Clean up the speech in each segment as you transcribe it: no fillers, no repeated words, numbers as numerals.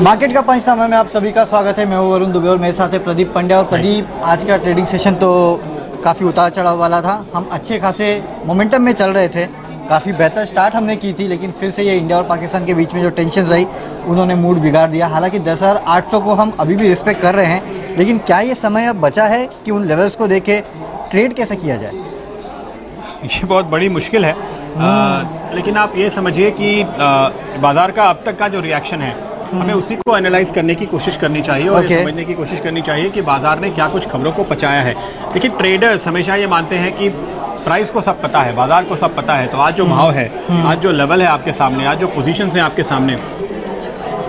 Market का पंचनामा में आप सभी का स्वागत है। मैं हूं वरुण दुबे और मेरे साथ है प्रदीप पंड्या। और प्रदीप, आज का ट्रेडिंग सेशन तो काफ़ी उतार चढ़ाव वाला था। हम अच्छे खासे मोमेंटम में चल रहे थे, काफ़ी बेहतर स्टार्ट हमने की थी, लेकिन फिर से ये इंडिया और पाकिस्तान के बीच में जो टेंशन आई उन्होंने मूड बिगाड़ दिया। हालांकि 10,800 को हम अभी भी रिस्पेक्ट कर रहे हैं, लेकिन क्या ये समय अब बचा है कि उन लेवल्स को देखे ट्रेड कैसे किया जाए? ये बहुत बड़ी मुश्किल है। लेकिन आप ये समझिए कि बाजार का अब तक का जो रिएक्शन है, हमें उसी को एनालाइज करने की कोशिश करनी चाहिए और ये समझने की कोशिश करनी चाहिए कि बाजार ने क्या कुछ खबरों को पचाया है। देखिए, ट्रेडर्स हमेशा ये मानते हैं कि प्राइस को सब पता है, बाजार को सब पता है। तो आज जो भाव है, आज जो लेवल है आपके सामने, आज जो पोजीशंस हैं आपके सामने,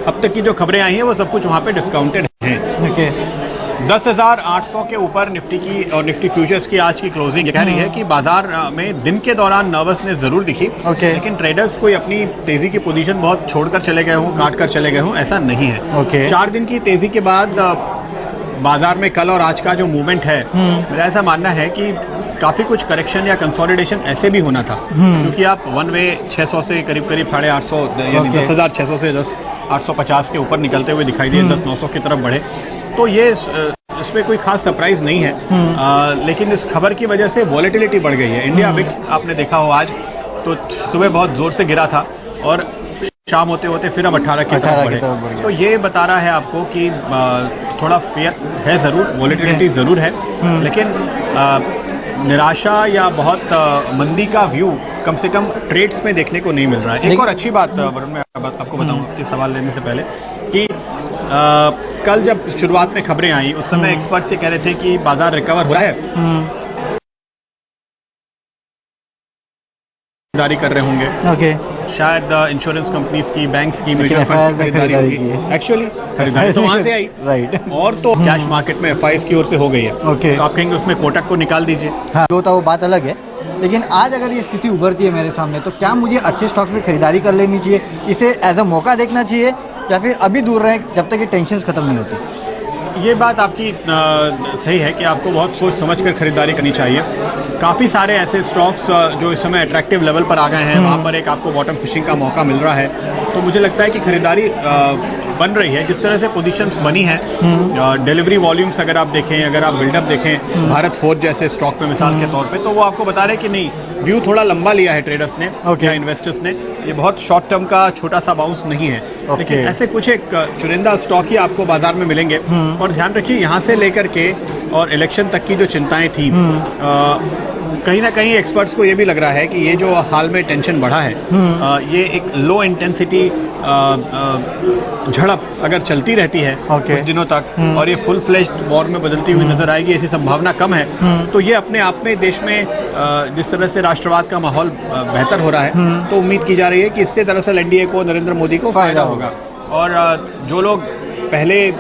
अब तक की जो खबरें आई हैं वो सब कुछ वहाँ पे डिस्काउंटेड हैं। 10,800 के ऊपर निफ्टी की और निफ्टी फ्यूचर्स की आज की क्लोजिंग ये कह रही है कि बाजार में दिन के दौरान नर्वसनेस जरूर दिखी, लेकिन ट्रेडर्स कोई अपनी तेजी की पोजीशन बहुत छोड़कर चले गए हों, काट कर चले गए हों, ऐसा नहीं है। 4 दिन की तेजी के बाद बाजार में कल और आज का जो मूवमेंट है, मेरा ऐसा मानना है कि काफी कुछ करेक्शन या कंसोलिडेशन ऐसे भी होना था, क्योंकि आप वन वे 600 से करीब 850 यानी 10,600 से 10,850 के ऊपर निकलते हुए दिखाई दिए, 10,900 की तरफ बढ़े। तो ये इसमें कोई खास सरप्राइज नहीं है। लेकिन इस खबर की वजह से वॉलेटिलिटी बढ़ गई है। इंडिया विक्स आपने देखा हो आज तो सुबह बहुत जोर से गिरा था और शाम होते होते फिर अब 18 की तरफ बढ़े। तो ये बता रहा है आपको कि थोड़ा फेयर है, जरूर वॉलेटिलिटी जरूर है, लेकिन निराशा या बहुत मंदी का व्यू कम से कम ट्रेड्स में देखने को नहीं मिल रहा है। एक और अच्छी बात वरुण, मैं आपको बताऊं आपके सवाल लेने से पहले कि कल जब शुरुआत में खबरें आई उस समय एक्सपर्ट्स ये कह रहे थे कि बाजार रिकवर हो रहा है, खरीदारी कर रहे होंगे। शायद इंश्योरेंस कंपनीज की, बैंक्स की, म्यूचुअल फंड की खरीदारी होगी। एक्चुअली खरीदारी तो वहां से आई, राइट। और तो कैश मार्केट में एफआईएस की ओर से हो गई है। तो आप कहेंगे उसमें कोटक को निकाल दीजिए, हाँ, वो बात अलग है। लेकिन आज अगर ये स्थिति उभरती है मेरे सामने, तो क्या मुझे अच्छे स्टॉक्स में खरीदारी कर लेनी चाहिए, इसे एज अ मौका देखना चाहिए, या फिर अभी दूर रहें जब तक ये टेंशन खत्म नहीं होती? ये बात आपकी सही है कि आपको बहुत सोच समझ कर खरीदारी करनी चाहिए। काफ़ी सारे ऐसे स्टॉक्स जो इस समय अट्रैक्टिव लेवल पर आ गए हैं, वहाँ पर एक आपको बॉटम फिशिंग का मौका मिल रहा है। तो मुझे लगता है कि खरीदारी बन रही है। जिस तरह से पोजीशंस बनी हैं, डिलीवरी वॉल्यूम्स अगर आप देखें, अगर आप बिल्डअप देखें भारत फोर्ज जैसे स्टॉक में मिसाल के तौर पे, तो वो आपको बता रहे हैं कि नहीं, व्यू थोड़ा लंबा लिया है ट्रेडर्स ने या इन्वेस्टर्स ने। ये बहुत शॉर्ट टर्म का छोटा सा बाउंस नहीं है। लेकिन ऐसे कुछ एक चुनिंदा स्टॉक ही आपको बाजार में मिलेंगे। और ध्यान रखिए, यहाँ से लेकर के और इलेक्शन तक की जो चिंताएं थी, कहीं ना कहीं एक्सपर्ट्स को ये भी लग रहा है कि ये जो हाल में टेंशन बढ़ा है, ये एक लो इंटेंसिटी झड़प अगर चलती रहती है कुछ दिनों तक और ये फुल फ्लेश्ड वॉर में बदलती हुई नजर आएगी, ऐसी संभावना कम है। तो ये अपने आप में देश में जिस तरह से राष्ट्रवाद का माहौल बेहतर हो रहा है, तो उम्मीद की जा रही है कि इससे दरअसल एनडीए को, नरेंद्र मोदी को फायदा होगा। और जो लोग पहले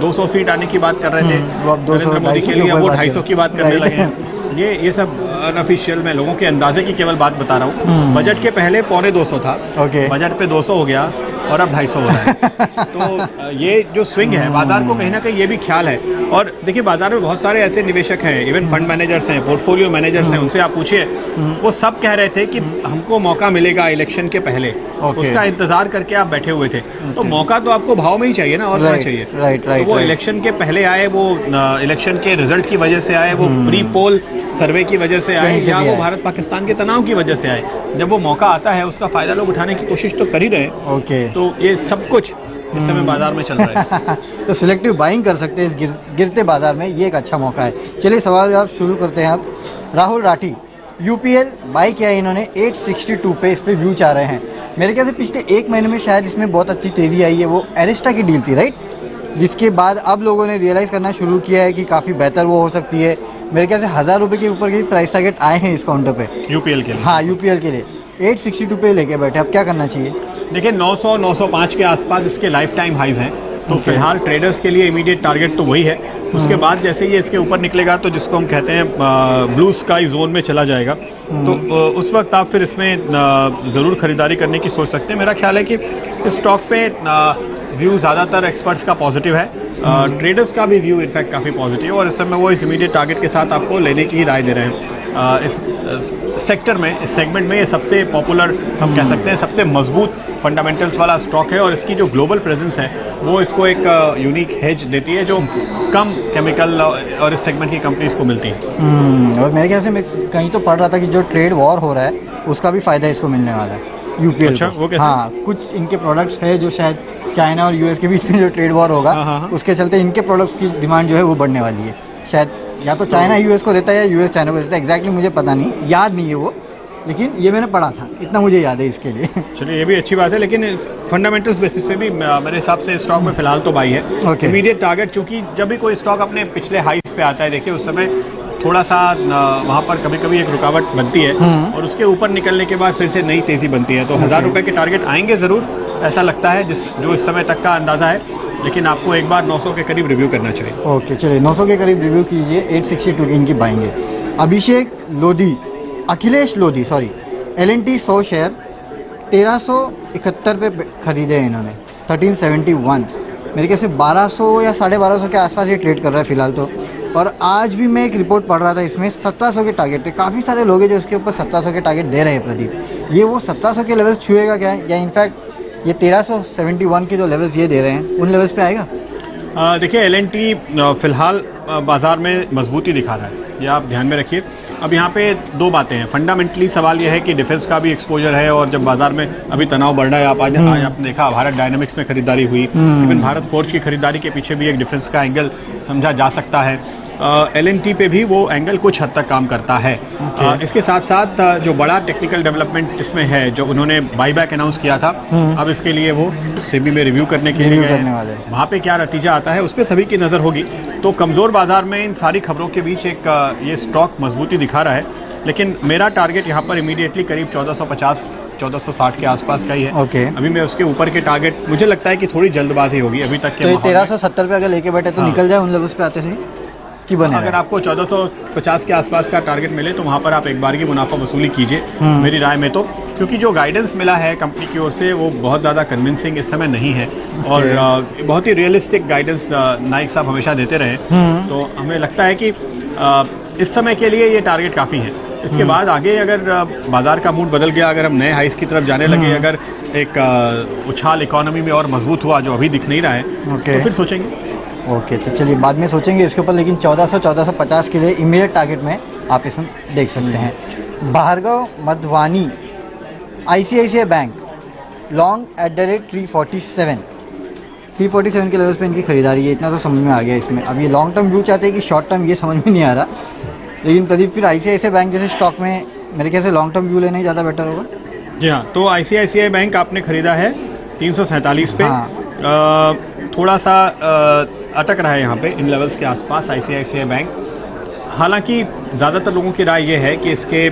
200 सीट आने की बात कर रहे थे नरेंद्र मोदी के लिए, वो 250 की बात करने लगे हैं। ये सब अनऑफिशियल, मैं लोगों के अंदाजे की केवल बात बता रहा हूँ। बजट के पहले 250 था, बजट पे 200 हो गया और अब 250 हो रहा है। तो ये जो स्विंग है बाजार को, कहीं ना कहीं ये भी ख्याल है। और देखिए, बाजार में बहुत सारे ऐसे निवेशक हैं, इवन फंड मैनेजर्स हैं, पोर्टफोलियो मैनेजर्स हैं, उनसे आप पूछिए, वो सब कह रहे थे कि हमको मौका मिलेगा इलेक्शन के पहले, उसका इंतजार करके आप बैठे हुए थे। तो मौका तो आपको भाव में ही चाहिए ना, और क्या चाहिए? तो वो इलेक्शन के पहले आए, वो इलेक्शन के रिजल्ट की वजह से आए, वो प्री पोल सर्वे की वजह से आए, या वो भारत पाकिस्तान के तनाव की वजह से आए। जब वो मौका आता है, उसका फायदा लोग उठाने की कोशिश तो कर ही रहे हैं। तो ये सब कुछ इस समय बाजार में चल रहा है। तो सिलेक्टिव बाइंग कर सकते हैं इस गिरते बाजार में, ये एक अच्छा मौका है। चलिए सवाल आप शुरू करते हैं। आप राहुल राठी, यूपीएल बाई किया इन्होंने 862 पे, इस पे व्यू चाह रहे हैं। मेरे ख्याल से पिछले 1 महीने में शायद इसमें बहुत अच्छी तेजी आई है। वो एरिस्टा की डील थी, राइट, जिसके बाद अब लोगों ने रियलाइज़ करना शुरू किया है कि काफ़ी बेहतर वो हो सकती है। मेरे ख्याल से 1,000 रुपये के ऊपर के प्राइस टारगेट आए हैं इस काउंटर पे, यूपीएल के लिए। हाँ, यूपीएल के लिए 862 पे लेके बैठे। अब क्या करना चाहिए? देखिए, 900-905 के आसपास इसके लाइफ टाइम हाइज हैं। तो फिलहाल ट्रेडर्स के लिए इमीडिएट टारगेट तो वही है। उसके बाद जैसे ये इसके ऊपर निकलेगा, तो जिसको हम कहते हैं ब्लू स्काई जोन में चला जाएगा, तो उस वक्त आप फिर इसमें ज़रूर खरीदारी करने की सोच सकते हैं। मेरा ख्याल है कि इस स्टॉक पे व्यू ज़्यादातर एक्सपर्ट्स का पॉजिटिव है, ट्रेडर्स का भी व्यू इनफैक्ट काफ़ी पॉजिटिव है, और इस समय वो इस इमीडिएट टारगेट के साथ आपको लेने की ही राय दे रहे हैं। इस सेक्टर में, इस सेगमेंट में ये सबसे पॉपुलर हम कह सकते हैं, सबसे मजबूत फंडामेंटल्स वाला स्टॉक है और इसकी जो ग्लोबल प्रेजेंस है वो इसको एक यूनिक हेज देती है जो कम केमिकल और इस सेगमेंट की कंपनीज को मिलती है। और मेरे ख्याल से मैं कहीं तो पढ़ रहा था कि जो ट्रेड वॉर हो रहा है उसका भी फायदा इसको मिलने वाला है यूपीएल अच्छा, को। वो कैसे? हाँ, कुछ इनके प्रोडक्ट्स है जो शायद चाइना और यूएस के बीच में जो ट्रेड वॉर होगा उसके चलते इनके प्रोडक्ट्स की डिमांड जो है वो बढ़ने वाली है। शायद या तो चाइना यूएस को देता है या यूएस चाइना को देता है, एग्जैक्टली मुझे पता नहीं, याद नहीं है वो, लेकिन ये मैंने पढ़ा था, इतना मुझे याद है इसके लिए। चलिए, ये भी अच्छी बात है, लेकिन फंडामेंटल्स बेसिस पे भी मेरे हिसाब से स्टॉक में फिलहाल तो बाई है। इमीडिएट टारगेट, चूंकि जब भी कोई स्टॉक अपने पिछले हाईस पे आता है, देखिए उस समय थोड़ा सा वहाँ पर कभी कभी एक रुकावट बनती है और उसके ऊपर निकलने के बाद फिर से नई तेज़ी बनती है। तो 1000 रुपये के टारगेट आएंगे ज़रूर, ऐसा लगता है, जो इस समय तक का अंदाज़ा है, लेकिन आपको एक बार 900 के करीब रिव्यू करना चाहिए। ओके, चलिए 900 के करीब रिव्यू कीजिए। 862 की इनकी बाइंग है। अखिलेश लोधी L&T 100 शेयर 1371 पे खरीदे हैं इन्होंने, 1371। मेरे ख्याल से 1200 या 1250 के आसपास ये ट्रेड कर रहा है फिलहाल तो। और आज भी मैं एक रिपोर्ट पढ़ रहा था, इसमें 1700 के टारगेट थे। काफ़ी सारे लोग हैं जो उसके ऊपर 1700 के टारगेट दे रहे हैं प्रदीप। ये वो 1700 के लेवल्स छुएगा क्या, या इनफैक्ट ये 1371 के जो लेवल्स ये दे रहे हैं उन लेवल्स पे आएगा? देखिए, L&T फिलहाल बाज़ार में मजबूती दिखा रहा है, ये आप ध्यान में रखिए। अब यहाँ पे दो बातें हैं। फंडामेंटली सवाल यह है कि डिफेंस का भी एक्सपोजर है और जब बाजार में अभी तनाव बढ़ रहा है, आज आपने देखा भारत डायनामिक्स में खरीदारी हुई, इवन भारत फोर्ज की खरीदारी के पीछे भी एक डिफेंस का एंगल समझा जा सकता है। L&T पे भी वो एंगल कुछ हद तक काम करता है। इसके साथ साथ जो बड़ा टेक्निकल डेवलपमेंट इसमें है, जो उन्होंने बाईबैक अनाउंस किया था, अब इसके लिए वो सेबी में रिव्यू करने के लिए गए। वहाँ पे क्या नतीजा आता है उस पर सभी की नज़र होगी। तो कमज़ोर बाजार में इन सारी खबरों के बीच एक ये स्टॉक मजबूती दिखा रहा है, लेकिन मेरा टारगेट यहाँ पर इमीडिएटली करीब 1450 1460 के आसपास का ही है। अभी मैं उसके ऊपर के टारगेट, मुझे लगता है कि थोड़ी जल्दबाजी होगी अभी तक के। तो 1370 पे अगर लेके बैठे तो निकल जाए उन लेवल्स पे आते थे कि बने। अगर आपको 1450 के आसपास का टारगेट मिले तो वहाँ पर आप एक बार की मुनाफा वसूली कीजिए, मेरी राय में तो, क्योंकि जो गाइडेंस मिला है कंपनी की ओर से वो बहुत ज़्यादा कन्विंसिंग इस समय नहीं है और बहुत ही रियलिस्टिक गाइडेंस नाइक साहब हमेशा देते रहे। तो हमें लगता है कि इस समय के लिए ये टारगेट काफ़ी है। इसके बाद आगे अगर बाजार का मूड बदल गया, अगर हम नए हाइस की तरफ जाने लगे, अगर एक उछाल इकोनॉमी में और मजबूत हुआ जो अभी दिख नहीं रहा है, तो फिर सोचेंगे। ओके, तो चलिए बाद में सोचेंगे इसके ऊपर, लेकिन 1400-1450 के लिए इमीडिएट टारगेट में आप इसमें देख सकते हैं। Bhargava Madhvani ICICI bank long @347 के लेवल्स पे इनकी खरीदारी है। इतना तो समझ में आ गया इसमें। अब ये लॉन्ग टर्म व्यू चाहते हैं कि शॉर्ट टर्म, ये समझ में नहीं आ रहा। लेकिन प्रदीप, फिर ICICI बैंक जैसे स्टॉक में मेरे ख्याल से लॉन्ग टर्म व्यू लेना ही ज़्यादा बेटर होगा। जी हाँ, तो ICICI बैंक आपने खरीदा है 347 पे। थोड़ा सा अटक रहा है यहाँ पे इन लेवल्स के आसपास ICICI बैंक। हालांकि ज़्यादातर लोगों की राय ये है कि इसके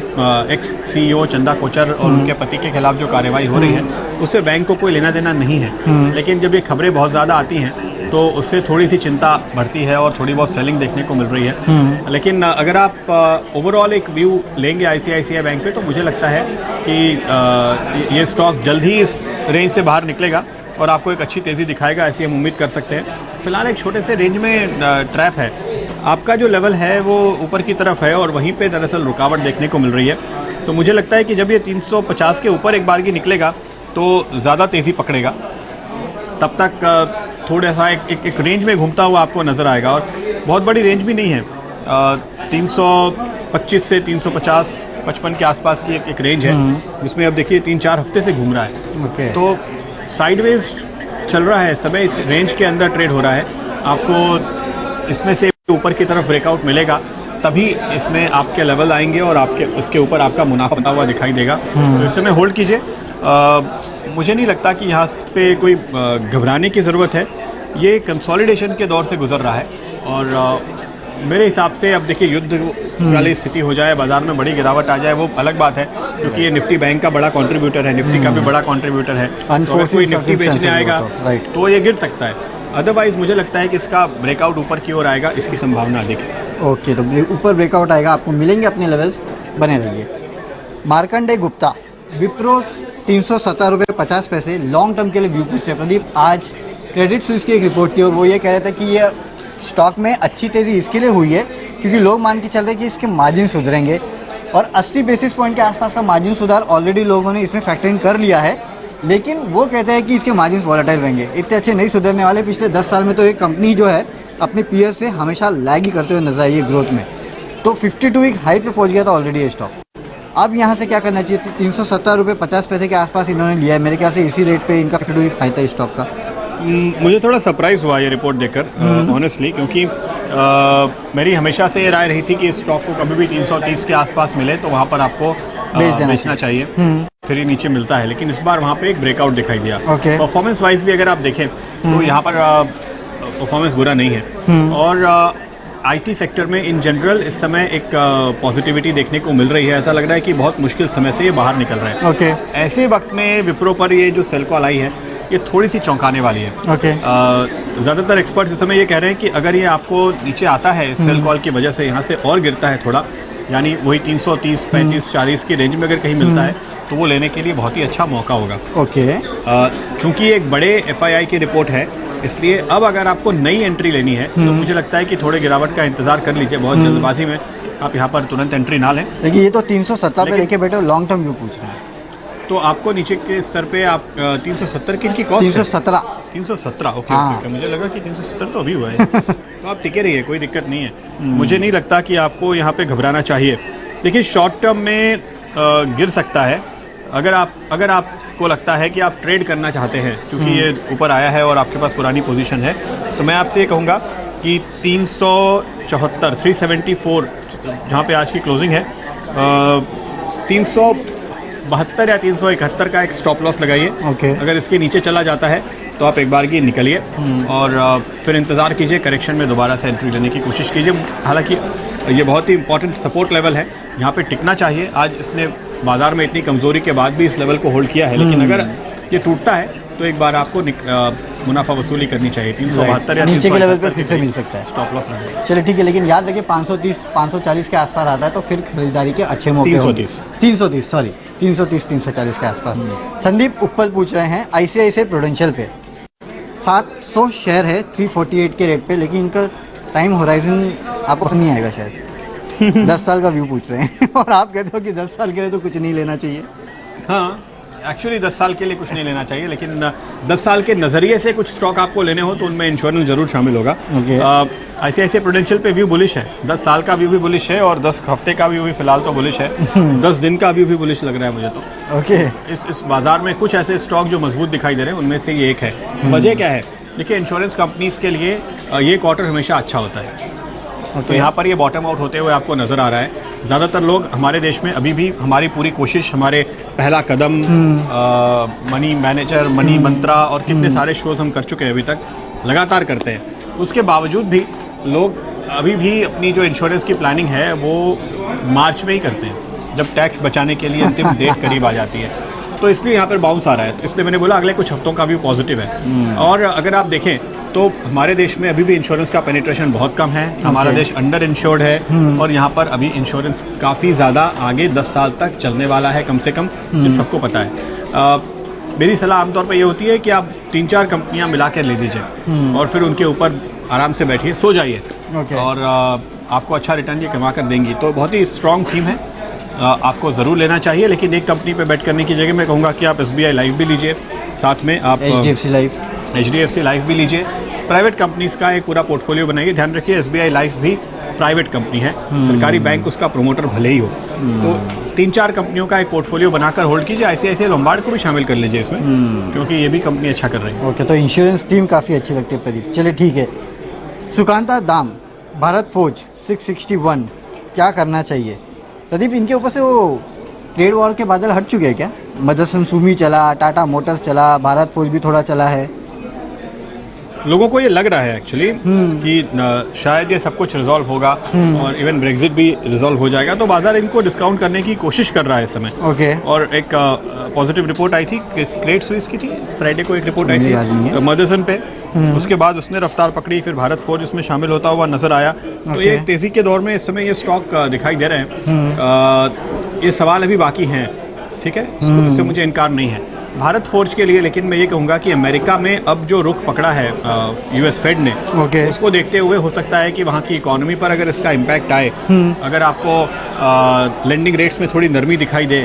एक्स CEO चंदा कोचर और उनके पति के खिलाफ जो कार्रवाई हो रही है उससे बैंक को कोई लेना देना नहीं है। लेकिन जब ये खबरें बहुत ज़्यादा आती हैं तो उससे थोड़ी सी चिंता बढ़ती है और थोड़ी बहुत सेलिंग देखने को मिल रही है। लेकिन अगर आप ओवरऑल एक व्यू लेंगे ICICI बैंक पे, तो मुझे लगता है कि ये स्टॉक जल्द ही इस रेंज से बाहर निकलेगा और आपको एक अच्छी तेज़ी दिखाएगा, ऐसी हम उम्मीद कर सकते हैं। फिलहाल एक छोटे से रेंज में ट्रैप है। आपका जो लेवल है वो ऊपर की तरफ है और वहीं पे दरअसल रुकावट देखने को मिल रही है। तो मुझे लगता है कि जब ये 350 के ऊपर एक बार की निकलेगा तो ज़्यादा तेज़ी पकड़ेगा। तब तक थोड़ा सा एक रेंज में घूमता हुआ आपको नज़र आएगा, और बहुत बड़ी रेंज भी नहीं है। 325 से 350 55 के आसपास की एक रेंज है, जिसमें अब देखिए 3-4 हफ्ते से घूम रहा है। तो साइडवेज चल रहा है, समय इस रेंज के अंदर ट्रेड हो रहा है। आपको इसमें से ऊपर की तरफ ब्रेकआउट मिलेगा तभी इसमें आपके लेवल आएंगे और आपके उसके ऊपर आपका मुनाफा बनता हुआ दिखाई देगा। तो इस समय होल्ड कीजिए। मुझे नहीं लगता कि यहाँ पे कोई घबराने की ज़रूरत है। ये कंसोलिडेशन के दौर से गुजर रहा है और मेरे हिसाब से अब देखिए युद्ध वाली स्थिति हो जाए, बाजार में बड़ी गिरावट आ जाए, वो अलग बात है, क्योंकि ये निफ्टी बैंक का बड़ा कंट्रीब्यूटर है, निफ्टी का भी बड़ा कंट्रीब्यूटर है। तो अगर कोई निफ्टी बेचने आएगा तो ये गिर सकता है। अदरवाइज मुझे लगता है कि इसका ब्रेकआउट ऊपर की ओर आएगा, इसकी संभावना अधिक है। ओके, तो ऊपर ब्रेकआउट आएगा, आपको मिलेंगे अपने लेवल्स, बने रहिए। मार्कंडे गुप्ता विप्रो 317 रुपये 50 पैसे लॉन्ग टर्म के लिए व्यू पूछ रहे। प्रदीप, आज क्रेडिट स्विस की एक रिपोर्ट थी और वो ये कह रहे थे कि ये स्टॉक में अच्छी तेज़ी इसके लिए हुई है क्योंकि लोग मान के चल रहे हैं कि इसके मार्जिन सुधरेंगे। और 80 बेसिस पॉइंट के आसपास का मार्जिन सुधार ऑलरेडी लोगों ने इसमें फैक्टर इन कर लिया है, लेकिन वो कहते हैं कि इसके मार्जिन वॉलेटाइल रहेंगे, इतने अच्छे नहीं सुधरने वाले। पिछले 10 साल में तो ये कंपनी जो है अपने पीयर से हमेशा लैग ही करते हुए नजर आई है ग्रोथ में। तो 52 वीक हाई पे पहुंच गया था ऑलरेडी ये स्टॉक। अब यहाँ से क्या करना चाहिए? 317 रुपये 50 पैसे के आसपास इन्होंने लिया है, मेरे ख्याल से इसी रेट पे इनका 52 वीक हाई था स्टॉक का। मुझे थोड़ा सरप्राइज हुआ ये रिपोर्ट देखकर ऑनेस्टली, क्योंकि मेरी हमेशा से ये राय रही थी कि इस स्टॉक को कभी भी 330 के आसपास मिले तो वहाँ पर आपको बेचना चाहिए, फिर ये नीचे मिलता है। लेकिन इस बार वहाँ पे एक ब्रेकआउट दिखाई दिया। परफॉर्मेंस वाइज भी अगर आप देखें तो यहाँ पर परफॉर्मेंस बुरा नहीं है, और आईटी सेक्टर में इन जनरल इस समय एक पॉजिटिविटी देखने को मिल रही है। ऐसा लग रहा है कि बहुत मुश्किल समय से ये बाहर निकल रहे हैं। ऐसे वक्त में विप्रो पर ये जो सेल कॉल आई है ये थोड़ी सी चौंकाने वाली है। ज़्यादातर एक्सपर्ट्स इस समय ये कह रहे हैं कि अगर ये आपको नीचे आता है सेल कॉल की वजह से, यहाँ से और गिरता है थोड़ा, यानी वही 330, 35, 40 की रेंज में अगर कहीं मिलता है तो वो लेने के लिए बहुत ही अच्छा मौका होगा। चूँकि ये एक बड़े FII की रिपोर्ट है, इसलिए अब अगर आपको नई एंट्री लेनी है तो मुझे लगता है कि थोड़े गिरावट का इंतजार कर लीजिए। बहुत जल्दबाजी में आप यहाँ पर तुरंत एंट्री ना लें। लेकिन ये तो 370 पे लेके बैठे, लॉन्ग टर्म व्यू पूछ रहे हैं, तो आपको नीचे के स्तर पे आप 370 की कॉस्ट 317 ओके। मुझे लगा कि 370 तो अभी हुआ है। तो आप टिके रहिए, कोई दिक्कत नहीं है। मुझे नहीं लगता कि आपको यहाँ पे घबराना चाहिए। देखिए शॉर्ट टर्म में गिर सकता है। अगर आपको लगता है कि आप ट्रेड करना चाहते हैं, क्योंकि ये ऊपर आया है और आपके पास पुरानी पोजीशन है, तो मैं आपसे ये कहूँगा कि 374 374 जहाँ पे आज की क्लोजिंग है, 372 या 371 का एक स्टॉप लॉस लगाइए। अगर इसके नीचे चला जाता है तो आप एक बार की निकलिए और फिर इंतज़ार कीजिए, करेक्शन में दोबारा से एंट्री लेने की कोशिश कीजिए। हालांकि ये बहुत ही इंपॉर्टेंट सपोर्ट लेवल है, यहाँ पे टिकना चाहिए। आज इसने बाजार में इतनी कमजोरी के बाद भी इस लेवल को होल्ड किया है, लेकिन अगर ये टूटता है तो एक बार आपको मुनाफा वसूली करनी चाहिए। 372 या नीचे के लेवल पर फिर से मिल सकता है स्टॉप लॉस रखना। चलिए ठीक है, लेकिन याद रखिए 530 540 के आसपास आता है तो फिर खरीदारी के अच्छे मौके होंगे। 330 340 के आसपास। संदीप उप्पल पूछ रहे हैं ICICI प्रूडेंशियल पे 700 शेयर है 348 के रेट पे, लेकिन इनका टाइम होराइजन आपको पसंद नहीं आएगा शायद। 10 साल का व्यू पूछ रहे हैं और आप कहते हो कि 10 साल के लिए तो कुछ नहीं लेना चाहिए। हाँ, एक्चुअली 10 साल के लिए कुछ नहीं लेना चाहिए, लेकिन 10 साल के नज़रिए से कुछ स्टॉक आपको लेने हो तो उनमें इंश्योरेंस जरूर शामिल होगा। ICICI प्रूडेंशियल पे व्यू बुलिश है, 10 साल का व्यू भी बुलिश है और 10 हफ्ते का व्यू भी फिलहाल तो बुलिश है। 10 दिन का व्यू भी बुलिश लग रहा है मुझे तो। इस बाजार में कुछ ऐसे स्टॉक जो मजबूत दिखाई दे रहे हैं, उनमें से ये एक है। वजह क्या है? देखिए इंश्योरेंस कंपनीज के लिए ये क्वार्टर हमेशा अच्छा होता है। तो यहाँ पर ये बॉटम आउट होते हुए आपको नज़र आ रहा है। ज़्यादातर लोग हमारे देश में अभी भी, हमारी पूरी कोशिश, हमारे पहला कदम, मनी मैनेजर, मनी मंत्रा और कितने सारे शोज हम कर चुके हैं अभी तक, लगातार करते हैं। उसके बावजूद भी लोग अभी भी अपनी जो इंश्योरेंस की प्लानिंग है वो मार्च में ही करते हैं, जब टैक्स बचाने के लिए अंतिम डेट करीब आ जाती है। तो इसलिए यहाँ पर बाउंस आ रहा है। तो इसलिए मैंने बोला अगले कुछ हफ्तों का व्यू पॉजिटिव है। और अगर आप देखें तो हमारे देश में अभी भी इंश्योरेंस का पेनिट्रेशन बहुत कम है। हमारा देश अंडर इंश्योर्ड है और यहाँ पर अभी इंश्योरेंस काफ़ी ज़्यादा आगे 10 साल तक चलने वाला है, कम से कम, जब सबको पता है। मेरी सलाह आमतौर पर ये होती है कि आप 3-4 कंपनियाँ मिला कर ले लीजिए और फिर उनके ऊपर आराम से बैठिए, सो जाइए और आपको अच्छा रिटर्न ये कमा कर देंगी। तो बहुत ही स्ट्रॉन्ग थीम है, आपको ज़रूर लेना चाहिए। लेकिन एक कंपनी पे बेट करने की जगह मैं कहूँगा कि आप SBI लाइफ भी लीजिए, साथ में आप HDFC लाइफ भी लीजिए। प्राइवेट कंपनीज का एक पूरा पोर्टफोलियो बनाइए। ध्यान रखिए SBI लाइफ भी प्राइवेट कंपनी है, सरकारी बैंक उसका प्रोमोटर भले ही हो। तो 3-4 कंपनियों का एक पोर्टफोलियो बनाकर होल्ड कीजिए। ICICI लोम्बार्ड को भी शामिल कर लीजिए इसमें, क्योंकि ये भी कंपनी अच्छा कर रही है। ओके, तो इंश्योरेंस टीम काफ़ी अच्छी लगती है प्रदीप। चलिए ठीक है। सुकांता दाम, भारत फोर्ज 661, क्या करना चाहिए प्रदीप? इनके ऊपर से वो ट्रेड वॉर के बादल हट चुके हैं क्या? मदरसन सुमी चला, टाटा मोटर्स चला, भारत फोर्ज भी थोड़ा चला है। लोगों को ये लग रहा है एक्चुअली कि शायद ये सब कुछ रिजॉल्व होगा और इवन ब्रेग्जिट भी रिजॉल्व हो जाएगा, तो बाजार इनको डिस्काउंट करने की कोशिश कर रहा है इस समय। और एक पॉजिटिव रिपोर्ट आई थी, क्रेडिट स्विस की थी, फ्राइडे को एक रिपोर्ट आई थी मदरसन पे। उसके बाद उसने रफ्तार पकड़ी, फिर भारत फोर्ज उसमें शामिल होता हुआ नजर आया। तो ये तेजी के दौर में इस समय ये स्टॉक दिखाई दे रहे हैं। ये सवाल अभी बाकी हैं, ठीक है, इससे मुझे इनकार नहीं है। भारत फोर्ज के लिए लेकिन मैं ये कहूँगा कि अमेरिका में अब जो रुख पकड़ा है यूएस फेड ने, उसको देखते हुए हो सकता है कि वहाँ की इकोनॉमी पर अगर इसका इम्पैक्ट आए, अगर आपको लेंडिंग रेट्स में थोड़ी नरमी दिखाई दे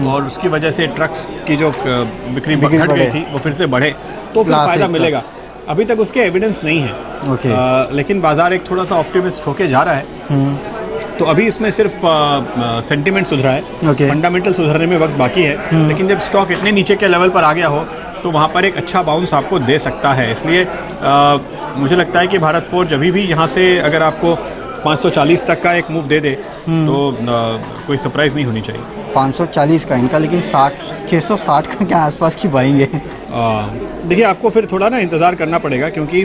और उसकी वजह से ट्रक्स की जो बिक्री घट गई थी वो फिर से बढ़े तो फिर फायदा मिलेगा। अभी तक उसके एविडेंस नहीं है, लेकिन बाजार एक थोड़ा सा ऑप्टिमिस्ट होके जा रहा है। तो अभी इसमें सिर्फ सेंटिमेंट सुधरा है, फंडामेंटल सुधरने में वक्त बाकी है, लेकिन जब स्टॉक इतने नीचे के लेवल पर आ गया हो तो वहाँ पर एक अच्छा बाउंस आपको दे सकता है। इसलिए मुझे लगता है कि भारत फोर्ज अभी भी यहाँ से अगर आपको 540 तक का एक मूव दे दे तो कोई सरप्राइज नहीं होनी चाहिए। 540 का इनका, लेकिन 660 का क्या आसपास की पाएंगे? देखिए आपको फिर थोड़ा ना इंतज़ार करना पड़ेगा, क्योंकि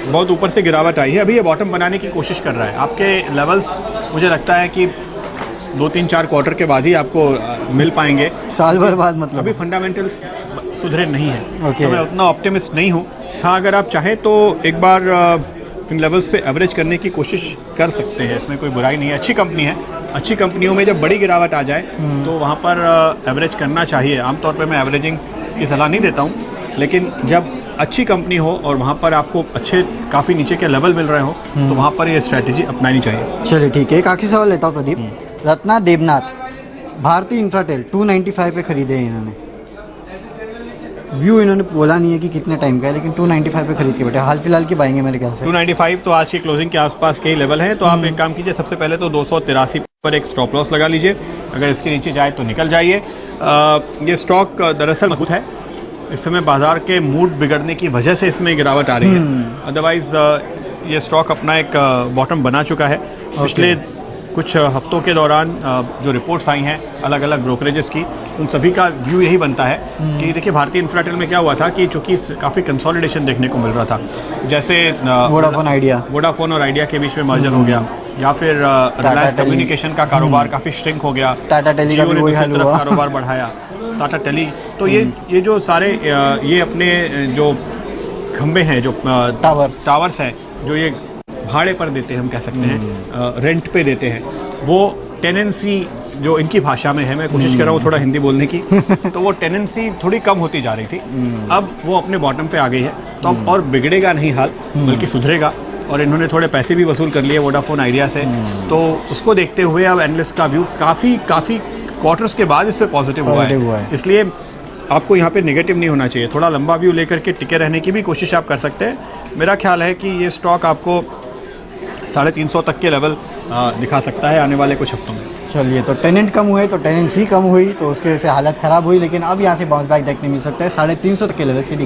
बहुत ऊपर से गिरावट आई है। अभी ये बॉटम बनाने की कोशिश कर रहा है। आपके लेवल्स मुझे लगता है कि 2-3-4 क्वार्टर के बाद ही आपको मिल पाएंगे, साल भर बाद मतलब। अभी फंडामेंटल्स सुधरे नहीं है, तो मैं उतना ऑप्टिमिस्ट नहीं हूँ। हाँ, अगर आप चाहें तो एक बार इन लेवल्स पे एवरेज करने की कोशिश कर सकते हैं, इसमें कोई बुराई नहीं है। अच्छी कंपनी है, अच्छी कंपनियों में जब बड़ी गिरावट आ जाए तो वहाँ पर एवरेज करना चाहिए। आमतौर पर मैं एवरेजिंग की सलाह नहीं देता हूँ, लेकिन जब अच्छी कंपनी हो और वहाँ पर आपको अच्छे काफ़ी नीचे के लेवल मिल रहे हो तो वहाँ पर ये स्ट्रैटेजी अपनानी चाहिए। चलिए ठीक है, एक आखिरी सवाल लेता हूँ प्रदीप। रत्ना देवनाथ भारतीय इंफ्राटेल 295 पे खरीदे हैं इन्होंने। व्यू इन्होंने बोला नहीं है कि कितने टाइम का है, लेकिन 295 पे खरीद के बैठे, हाल फिलहाल की पाएंगे मेरे ख्याल से। 295 तो आज की क्लोजिंग के आसपास के ही लेवल है। तो आप एक काम कीजिए, सबसे पहले तो 283 पर एक स्टॉप लॉस लगा लीजिए। अगर इसके नीचे जाए तो निकल जाइए। ये स्टॉक दरअसल मजबूत है, इस समय बाजार के मूड बिगड़ने की वजह से इसमें गिरावट आ रही है। अदरवाइज ये स्टॉक अपना एक बॉटम बना चुका है। पिछले कुछ हफ्तों के दौरान जो रिपोर्ट्स आई हैं अलग अलग ब्रोकरेजेस की, उन सभी का व्यू यही बनता है कि देखिए भारतीय इंफ्राटेल में क्या हुआ था कि चूंकि काफ़ी कंसोलिडेशन देखने को मिल रहा था, जैसे वोडाफोन और आइडिया के बीच में मर्जर हो गया, या फिर रिलायंस कम्युनिकेशन का कारोबार काफ़ी श्रिंक हो गया, टाटा टेली का भी वही हाल हुआ, कारोबार बढ़ाया टाटा टेली। तो ये जो सारे ये अपने जो खंबे हैं, जो टावर्स हैं, जो ये भाड़े पर देते हैं, हम कह सकते हैं रेंट पे देते हैं, वो टेनेंसी जो इनकी भाषा में है, मैं कोशिश कर रहा हूँ थोड़ा हिंदी बोलने की, तो वो टेनेंसी थोड़ी कम होती जा रही थी। अब वो अपने बॉटम पे आ गई है, तो अब और बिगड़ेगा नहीं हाल, बल्कि सुधरेगा। और इन्होंने थोड़े पैसे भी वसूल कर लिए वोडाफोन आइडिया से, तो उसको देखते हुए अब एनालिस्ट का व्यू काफ़ी क्वार्टर्स के बाद इस पर पॉजिटिव हुआ है। इसलिए आपको यहाँ पे नेगेटिव नहीं होना चाहिए, थोड़ा लंबा व्यू लेकर के टिके रहने की भी कोशिश आप कर सकते हैं। मेरा ख्याल है कि ये स्टॉक आपको 350 तक के लेवल दिखा सकता है आने वाले कुछ हफ्तों में। चलिए, तो टेनेंट कम हुए तो टेनेंसी कम हुई, तो उसकी वजह से हालत ख़राब हुई, लेकिन अब यहाँ से बाउंस बैक देखने मिल सकता है 350 तक के लेवल से।